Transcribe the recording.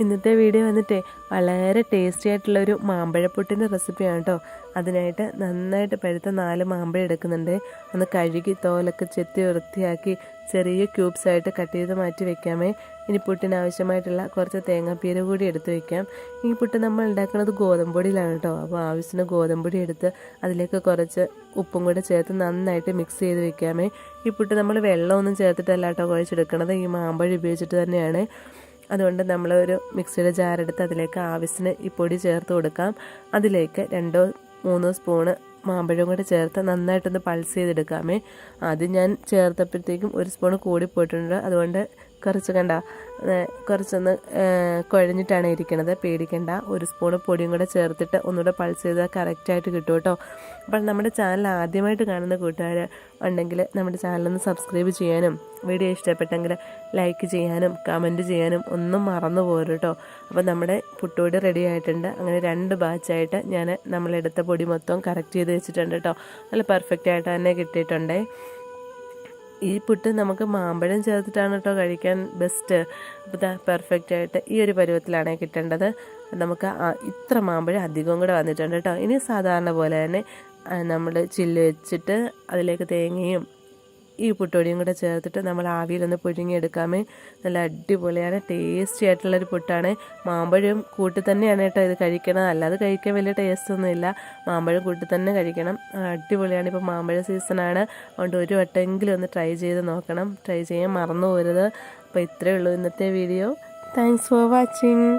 ഇന്നത്തെ വീഡിയോ വന്നിട്ടേ വളരെ ടേസ്റ്റി ആയിട്ടുള്ളൊരു മാമ്പഴപ്പുട്ടിൻ്റെ റെസിപ്പിയാണ് കേട്ടോ. അതിനായിട്ട് നന്നായിട്ട് പഴുത്ത 4 മാമ്പഴം എടുക്കുന്നുണ്ട്. ഒന്ന് കഴുകി തോലൊക്കെ ചെത്തി വൃത്തിയാക്കി ചെറിയ ക്യൂബ്സായിട്ട് കട്ട് ചെയ്ത് മാറ്റി വെക്കാമേ. ഇനി പുട്ടിന് ആവശ്യമായിട്ടുള്ള കുറച്ച് തേങ്ങാപ്പീര കൂടി എടുത്ത് വെക്കാം. ഈ പുട്ട് നമ്മൾ ഉണ്ടാക്കുന്നത് ഗോതമ്പ് പൊടിയിലാണ് കേട്ടോ. അപ്പോൾ ആവശ്യത്തിന് ഗോതമ്പ് പൊടി എടുത്ത് അതിലേക്ക് കുറച്ച് ഉപ്പും കൂടെ ചേർത്ത് നന്നായിട്ട് മിക്സ് ചെയ്ത് വെക്കാമേ. ഈ പുട്ട് നമ്മൾ വെള്ളമൊന്നും ചേർത്തിട്ടല്ല കേട്ടോ കുഴച്ചെടുക്കണത്, ഈ മാമ്പഴം ഉപയോഗിച്ചിട്ട് തന്നെയാണ്. അതുകൊണ്ട് നമ്മളൊരു മിക്സിയുടെ ജാറെടുത്ത് അതിലേക്ക് ആവശ്യത്തിന് ഈ പൊടി ചേർത്ത് കൊടുക്കാം. അതിലേക്ക് 2-3 സ്പൂണ് മാമ്പഴം കൂടെ ചേർത്ത് നന്നായിട്ടൊന്ന് പൾസ് ചെയ്തെടുക്കാമേ. ആദ്യം ഞാൻ ചേർത്തപ്പോഴത്തേക്കും 1 സ്പൂണ് കൂടി പോയിട്ടുണ്ട്. അതുകൊണ്ട് കുറച്ചൊന്ന് കുഴഞ്ഞിട്ടാണ് ഇരിക്കുന്നത്. പേടിക്കണ്ട, 1 സ്പൂണ് പൊടിയും കൂടെ ചേർത്തിട്ട് ഒന്നുകൂടെ പൾസ് ചെയ്താൽ കറക്റ്റായിട്ട് കിട്ടും കേട്ടോ. അപ്പോൾ നമ്മുടെ ചാനൽ ആദ്യമായിട്ട് കാണുന്ന കൂട്ടുകാർ ഉണ്ടെങ്കിൽ നമ്മുടെ ചാനലൊന്ന് സബ്സ്ക്രൈബ് ചെയ്യാനും വീഡിയോ ഇഷ്ടപ്പെട്ടെങ്കിൽ ലൈക്ക് ചെയ്യാനും കമൻറ്റ് ചെയ്യാനും ഒന്നും മറന്നു പോരും കേട്ടോ. അപ്പോൾ നമ്മുടെ പുട്ടുപൊടി റെഡി ആയിട്ടുണ്ട്. അങ്ങനെ 2 ബാച്ചായിട്ട് ഞാൻ നമ്മളെടുത്ത പൊടി മൊത്തം കറക്റ്റ് ചെയ്ത് വെച്ചിട്ടുണ്ട് കേട്ടോ. നല്ല പെർഫെക്റ്റ് ആയിട്ട് തന്നെ കിട്ടിയിട്ടുണ്ടേ. ഈ പുട്ട് നമുക്ക് മാമ്പഴം ചേർത്തിട്ടാണ് കേട്ടോ കഴിക്കാൻ ബെസ്റ്റ്. അപ്പോൾ പെർഫെക്റ്റ് ആയിട്ട് ഈ ഒരു പരുവത്തിലാണ് കിട്ടേണ്ടത്. നമുക്ക് ഇത്ര മാമ്പഴം അധികവും കൂടെ വന്നിട്ടുണ്ട് കേട്ടോ. ഇനി സാധാരണ പോലെ തന്നെ നമ്മൾ ചില്ല് വെച്ചിട്ട് അതിലേക്ക് തേങ്ങയും ഈ പുട്ടുപൊടിയും കൂടെ ചേർത്തിട്ട് നമ്മൾ ആവിയിലൊന്ന് പുഴുങ്ങിയെടുക്കാമേ. നല്ല അടിപൊളിയാണ്, ടേസ്റ്റി ആയിട്ടുള്ളൊരു പുട്ടാണ്. മാമ്പഴം കൂട്ടി തന്നെയാണ് കേട്ടോ ഇത് കഴിക്കണം, അല്ലാതെ കഴിക്കാൻ വലിയ ടേസ്റ്റൊന്നുമില്ല. മാമ്പഴം കൂട്ടി തന്നെ കഴിക്കണം, അടിപൊളിയാണ്. ഇപ്പോൾ മാമ്പഴ സീസണാണ്, അതുകൊണ്ട് ഒരു വട്ടമെങ്കിലും ഒന്ന് ട്രൈ ചെയ്ത് നോക്കണം. ട്രൈ ചെയ്യാൻ മറന്നു പോരുത്. അപ്പോൾ ഇത്രയേ ഉള്ളൂ ഇന്നത്തെ വീഡിയോ. Thanks for watching.